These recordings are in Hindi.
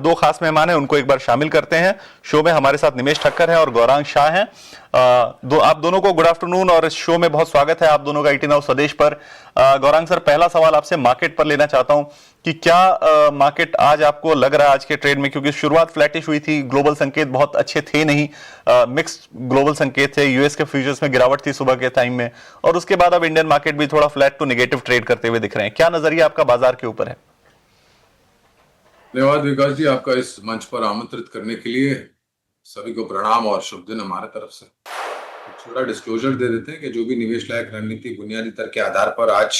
दो खास मेहमान हैं, उनको एक बार शामिल करते हैं शो में। हमारे साथ निमेश ठक्कर हैं और गौरांग शाह हैं। आप दोनों को गुड आफ्टरनून और इस शो में बहुत स्वागत है आप दोनों का 18 स्वदेश पर। गौरांग सर, पहला सवाल आपसे मार्केट पर लेना चाहता हूं कि क्या मार्केट आज आपको लग रहा है आज के ट्रेड में, क्योंकि शुरुआत फ्लैटिश हुई थी, ग्लोबल संकेत बहुत अच्छे थे नहीं, मिक्स्ड ग्लोबल संकेत थे, यूएस के फ्यूचर्स में गिरावट थी सुबह के टाइम में, और उसके बाद अब इंडियन मार्केट भी थोड़ा फ्लैट टू नेगेटिव ट्रेड करते हुए दिख रहे हैं। क्या नजरिया आपका बाजार के ऊपर है? धन्यवाद विकास जी, आपका इस मंच पर आमंत्रित करने के लिए। सभी को प्रणाम और शुभ दिन हमारे तरफ से। थोड़ा डिस्क्लोजर दे देते हैं कि जो भी निवेश लायक रणनीति बुनियादी दर के आधार पर आज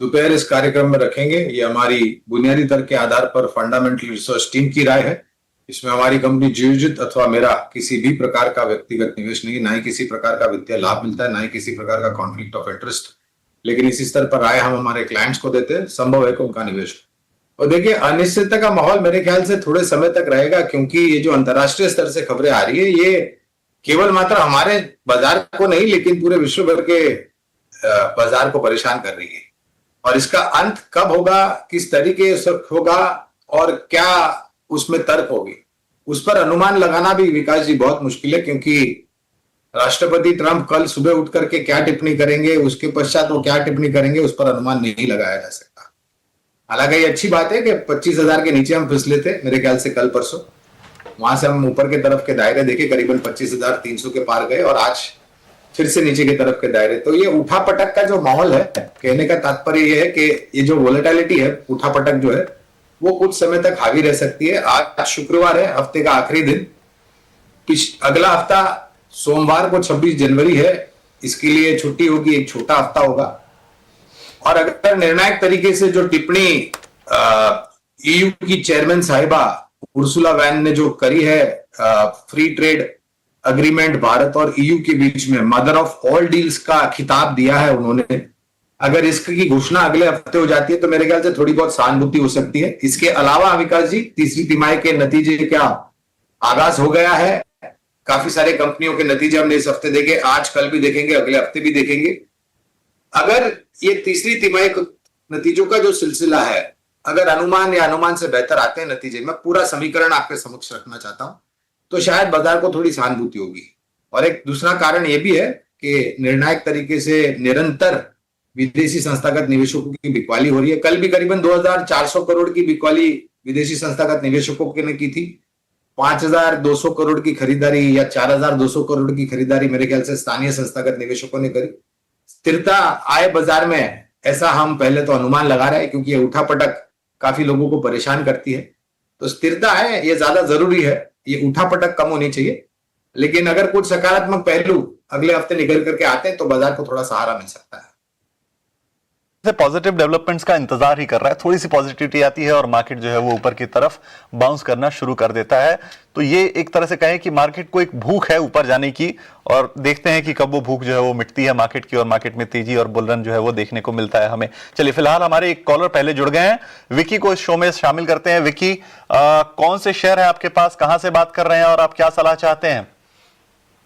दोपहर इस कार्यक्रम में रखेंगे, ये हमारी बुनियादी दर के आधार पर फंडामेंटल रिसर्च टीम की राय है। इसमें हमारी कंपनी जीवजित अथवा मेरा किसी भी प्रकार का व्यक्तिगत निवेश नहीं, ना ही किसी प्रकार का वित्तीय लाभ मिलता है, ना ही किसी प्रकार का कॉन्फ्लिक्ट ऑफ इंटरेस्ट। लेकिन इसी स्तर पर राय हम हमारे क्लाइंट्स को देते हैं, संभव है कि उनका निवेश। और देखिए, अनिश्चितता का माहौल मेरे ख्याल से थोड़े समय तक रहेगा, क्योंकि ये जो अंतर्राष्ट्रीय स्तर से खबरें आ रही है, ये केवल मात्र हमारे बाजार को नहीं लेकिन पूरे विश्व भर के बाजार को परेशान कर रही है। और इसका अंत कब होगा, किस तरीके से होगा और क्या उसमें तर्क होगी, उस पर अनुमान लगाना भी विकास जी बहुत मुश्किल है, क्योंकि राष्ट्रपति ट्रंप कल सुबह उठ करके क्या टिप्पणी करेंगे, उसके पश्चात वो क्या टिप्पणी करेंगे, उस पर अनुमान नहीं लगाया जा सकता। हालांकि ये अच्छी बात है कि 25,000 के नीचे हम फिसले थे मेरे ख्याल से कल परसों, वहां से हम ऊपर के तरफ के दायरे देखे करीबन 25,300 के पार गए और आज फिर से नीचे की तरफ के दायरे। तो ये उठा पटक का जो माहौल है, कहने का तात्पर्य ये है कि ये जो वोलेटिलिटी है, उठा पटक जो है, वो कुछ समय तक हावी रह सकती है। आज शुक्रवार है, हफ्ते का आखिरी दिन। अगला हफ्ता सोमवार को 26 जनवरी है, इसके लिए छुट्टी होगी, एक छोटा हफ्ता होगा। और अगर निर्णायक तरीके से जो टिप्पणी ईयू की चेयरमैन साहिबा उर्सुला वैन ने जो करी है, फ्री ट्रेड अग्रीमेंट भारत और ईयू के बीच में मदर ऑफ ऑल डील्स का खिताब दिया है उन्होंने, अगर इसकी घोषणा अगले हफ्ते हो जाती है तो मेरे ख्याल से थोड़ी बहुत सहानुभूति हो सकती है। इसके अलावा विकास जी, तीसरी तिमाही के नतीजे क्या आगाज हो गया है। काफी सारे कंपनियों के नतीजे हमने इस हफ्ते देखे, आज कल भी देखेंगे, अगले हफ्ते भी देखेंगे। अगर ये तीसरी तिमाही नतीजों का जो सिलसिला है, अगर अनुमान या अनुमान से बेहतर आते हैं नतीजे, मैं पूरा समीकरण आपके समक्ष रखना चाहता हूं, तो शायद बाजार को थोड़ी सहानुभूति होगी। और एक दूसरा कारण यह भी है कि निर्णायक तरीके से निरंतर विदेशी संस्थागत निवेशकों की बिकवाली हो रही है। कल भी करीबन 2,400 करोड़ की बिकवाली विदेशी संस्थागत निवेशकों ने की थी। 5,200 करोड़ की खरीदारी या 4,200 करोड़ की खरीदारी मेरे ख्याल से स्थानीय संस्थागत निवेशकों ने करी। स्थिरता आए बाजार में, ऐसा हम पहले तो अनुमान लगा रहे हैं, क्योंकि ये उठापटक काफी लोगों को परेशान करती है। तो स्थिरता है, ये ज्यादा जरूरी है, ये उठापटक कम होनी चाहिए। लेकिन अगर कुछ सकारात्मक पहलू अगले हफ्ते निकल करके आते हैं तो बाजार को थोड़ा सहारा मिल सकता है। पॉजिटिव डेवलपमेंट्स का इंतजार ही कर रहा है, थोड़ी सी पॉजिटिविटी आती है और मार्केट जो है वो ऊपर की तरफ बाउंस करना शुरू कर देता है। तो ये एक तरह से कहें कि मार्केट को एक भूख है ऊपर जाने की, और देखते हैं कि कब वो भूख जो है वो मिटती है मार्केट की, और मार्केट में तेजी और बुल रन जो है वो देखने को मिलता है हमें। चलिए, फिलहाल हमारे एक कॉलर पहले जुड़ गए हैं, विकी को इस शो में शामिल करते हैं। विकी, कौन से शेयर है आपके पास, कहां से बात कर रहे हैं और आप क्या सलाह चाहते हैं?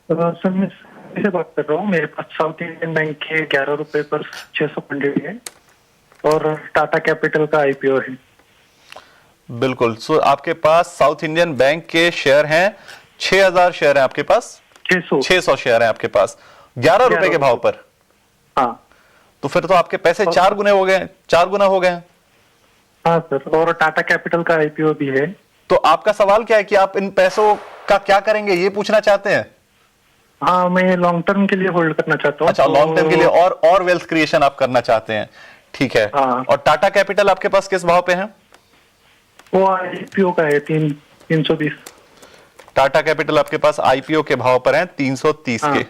सर, से बात कर रहा हूँ। मेरे पास साउथ इंडियन बैंक के 11 रुपए पर 600 फंडेड है और टाटा कैपिटल का आईपीओ है। बिल्कुल। सो आपके पास साउथ इंडियन बैंक के शेयर हैं, 6,000 शेयर हैं आपके पास, 600 शेयर हैं आपके पास 11 रुपए के भाव पर। हाँ, तो फिर तो आपके पैसे 4 गुना हो गए, 4 गुना हो गए। हाँ सर, और टाटा कैपिटल का आईपीओ भी है। तो आपका सवाल क्या है कि आप इन पैसों का क्या करेंगे, ये पूछना चाहते हैं? हाँ, मैं लॉन्ग टर्म के लिए होल्ड करना चाहता हूँ। अच्छा, लॉन्ग टर्म के लिए और वेल्थ क्रिएशन आप करना चाहते हैं, ठीक है। हाँ। और टाटा कैपिटल आपके पास किस भाव पे है? वो आईपीओ का है 330। टाटा कैपिटल आपके पास आईपीओ के भाव पर है 330 हाँ। के,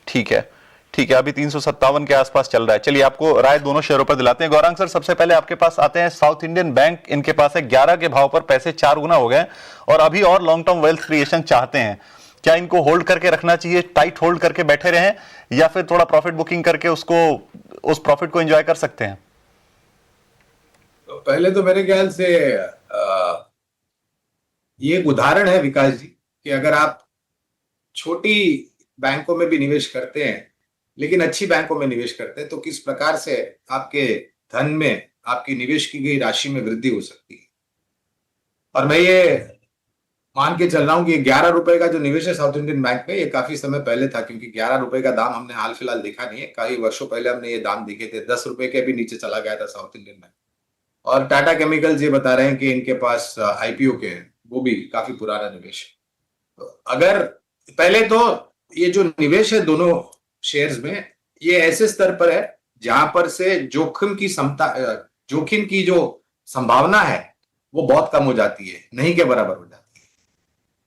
ठीक है, ठीक है। अभी 357 के आसपास चल रहा है। चलिए, आपको राय दोनों शेयरों पर दिलाते हैं। गौरांग सर, सबसे पहले आपके पास आते हैं साउथ इंडियन बैंक, इनके पास है 11 के भाव पर, पैसे 4 गुना हो गए और अभी और लॉन्ग टर्म वेल्थ क्रिएशन चाहते हैं। क्या इनको होल्ड करके रखना चाहिए, टाइट होल्ड करके बैठे रहें, या फिर थोड़ा प्रॉफिट बुकिंग करके उस प्रॉफिट को एंजॉय कर सकते हैं? तो पहले तो मेरे ख्याल से ये एक उदाहरण है विकास जी कि अगर आप छोटी बैंकों में भी निवेश करते हैं लेकिन अच्छी बैंकों में निवेश करते हैं तो किस प्रकार से आपके धन में, आपकी निवेश की गई राशि में वृद्धि हो सकती है। और मैं ये मान के चल रहा हूं कि 11 रुपए का जो निवेश है साउथ इंडियन बैंक में, ये काफी समय पहले था, क्योंकि 11 रुपए का दाम हमने हाल फिलहाल देखा नहीं है। कई वर्षों पहले हमने ये दाम देखे थे, 10 रुपए के भी नीचे चला गया था साउथ इंडियन बैंक। और टाटा केमिकल्स ये बता रहे हैं कि इनके पास आईपीओ के हैं, वो भी काफी पुराना निवेश है। तो अगर पहले तो ये जो निवेश है दोनों शेयर्स में, ये ऐसे स्तर पर है जहां पर से जोखिम की जो संभावना है वो बहुत कम हो जाती है, नहीं के बराबर हो जाती है।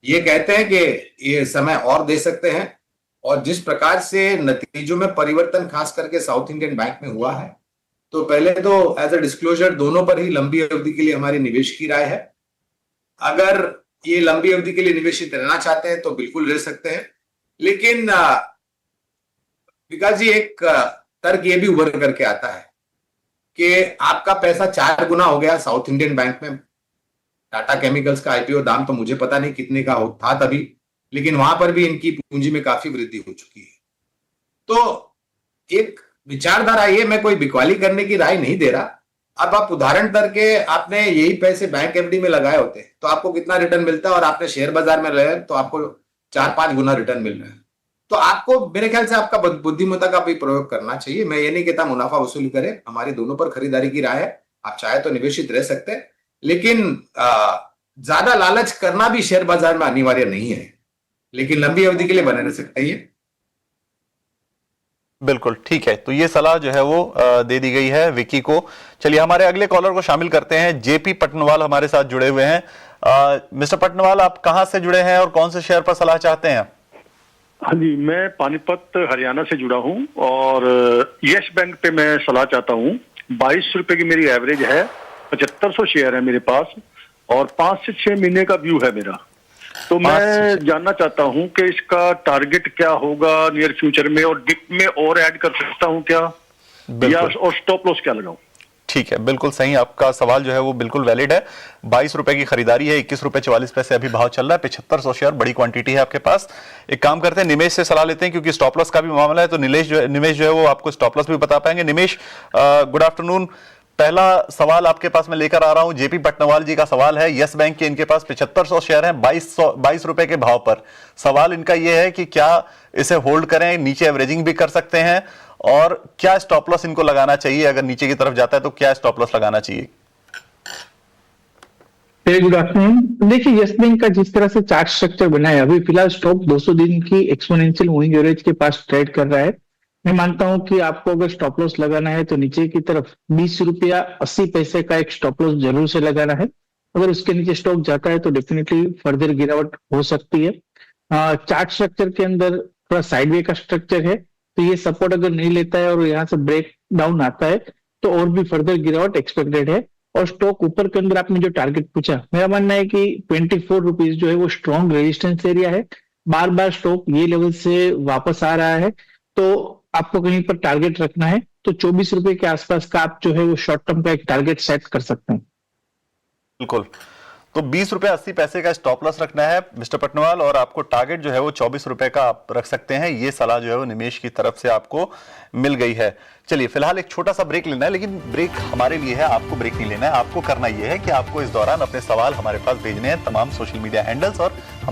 ये कहते हैं कि ये समय और दे सकते हैं, और जिस प्रकार से नतीजों में परिवर्तन खास करके साउथ इंडियन बैंक में हुआ है, तो पहले तो एज अ डिस्क्लोजर दोनों पर ही लंबी अवधि के लिए हमारी निवेश की राय है। अगर ये लंबी अवधि के लिए निवेशित रहना चाहते हैं तो बिल्कुल रह सकते हैं, लेकिन विकास जी एक तर्क ये भी उभर करके आता है कि आपका पैसा 4 गुना हो गया साउथ इंडियन बैंक में। टाटा केमिकल्स का आईपीओ दाम तो मुझे पता नहीं कितने का था तभी, लेकिन वहां पर भी इनकी पूंजी में काफी वृद्धि हो चुकी है। तो एक विचारधारा, ये मैं कोई बिकवाली करने की राय नहीं दे रहा। अब आप उदाहरण करके आपने यही पैसे बैंक एफडी में लगाए होते तो आपको कितना रिटर्न मिलता है, और आपने शेयर बाजार में लगाए तो आपको 4-5 गुना रिटर्न मिल रहा है। तो आपको मेरे ख्याल से आपका बुद्धिमत्ता का भी प्रयोग करना चाहिए। मैं ये नहीं कहता मुनाफा वसूली करें, हमारी दोनों पर खरीदारी की राय है। आप चाहे तो निवेशित रह सकते हैं, लेकिन ज्यादा लालच करना भी शेयर बाजार में अनिवार्य नहीं है, लेकिन लंबी अवधि के लिए बने रह सकते हैं। बिल्कुल ठीक है, तो ये सलाह जो है वो दे दी गई है विकी को। चलिए हमारे अगले कॉलर को शामिल करते हैं। जेपी पटनवाल हमारे साथ जुड़े हुए हैं। मिस्टर पटनवाल, आप कहां से जुड़े हैं और कौन से शेयर पर सलाह चाहते हैं? हाँ जी, मैं पानीपत हरियाणा से जुड़ा हूँ और यस बैंक पे मैं सलाह चाहता हूँ। 22 रुपए की मेरी एवरेज है, 7500 शेयर है मेरे पास, और 5 से 6 महीने का व्यू है मेरा। तो मैं जानना चाहता हूँ कि इसका टारगेट क्या होगा नियर फ्यूचर में, और डिप में और ऐड कर सकता हूँ क्या, या और स्टॉप लॉस क्या लगाऊं? ठीक है, बिल्कुल सही, आपका सवाल जो है वो बिल्कुल वैलिड है। 22 रुपए की खरीदारी है, 21 रुपए 44 पैसे अभी भाव चल रहा है। 7500 शेयर, बड़ी क्वांटिटी है आपके पास। एक काम करते हैं, निमेश से सलाह लेते हैं, क्योंकि स्टॉप लॉस का भी मामला है, तो निमेश जो है वो आपको स्टॉप लॉस भी बता पाएंगे। निमेश, गुड आफ्टरनून। पहला सवाल आपके पास मैं लेकर आ रहा हूं, जेपी पटनवाल जी का सवाल है। यस बैंक के इनके पास 7500 शेयर हैं 22 रुपए के भाव पर। सवाल इनका यह है कि क्या इसे होल्ड करें, नीचे एवरेजिंग भी कर सकते हैं, और क्या स्टॉप लॉस इनको लगाना चाहिए? अगर नीचे की तरफ जाता है तो क्या स्टॉप लॉस लगाना चाहिए? Good afternoon. देखिए, यस बैंक का जिस तरह से चार्ट स्ट्रक्चर बना है, अभी फिलहाल स्टॉक 200 दिन की एक्सपोनेंशियल मूविंग एवरेज के पास ट्रेड कर रहा है। मैं मानता हूं कि आपको अगर स्टॉप लॉस लगाना है तो नीचे की तरफ 20 रुपया 80 पैसे का एक स्टॉप लॉस जरूर से लगाना है। अगर उसके नीचे स्टॉक जाता है तो डेफिनेटली फर्दर गिरावट हो सकती है। चार्ट स्ट्रक्चर के अंदर थोड़ा साइडवे का स्ट्रक्चर है, तो ये सपोर्ट अगर नहीं लेता है और यहाँ से ब्रेक डाउन आता है तो और भी फर्दर गिरावट एक्सपेक्टेड है। और स्टॉक ऊपर के अंदर आपने जो टारगेट पूछा, मेरा मानना है कि 24 रुपीज जो है वो स्ट्रॉन्ग रेजिस्टेंस एरिया है। बार बार स्टॉक ये लेवल से वापस आ रहा है, तो आपको कहीं पर टारगेट रखना है तो 24 रुपए के आसपास का आप जो है वो शॉर्ट टर्म का एक टारगेट सेट कर सकते हैं। बिल्कुल, तो 20 रुपए 80 पैसे का स्टॉप लॉस रखना है मिस्टर पटनवाल, और आपको टारगेट जो है वो 24 रुपए का आप रख सकते हैं। ये सलाह जो है वो निमेश की तरफ से आपको मिल गई है। चलिए फिलहाल एक छोटा सा ब्रेक लेना है, लेकिन ब्रेक हमारे लिए है, आपको ब्रेक नहीं लेना है। आपको करना यह है कि आपको इस दौरान अपने सवाल हमारे पास भेजने हैं तमाम सोशल मीडिया हैंडल्स और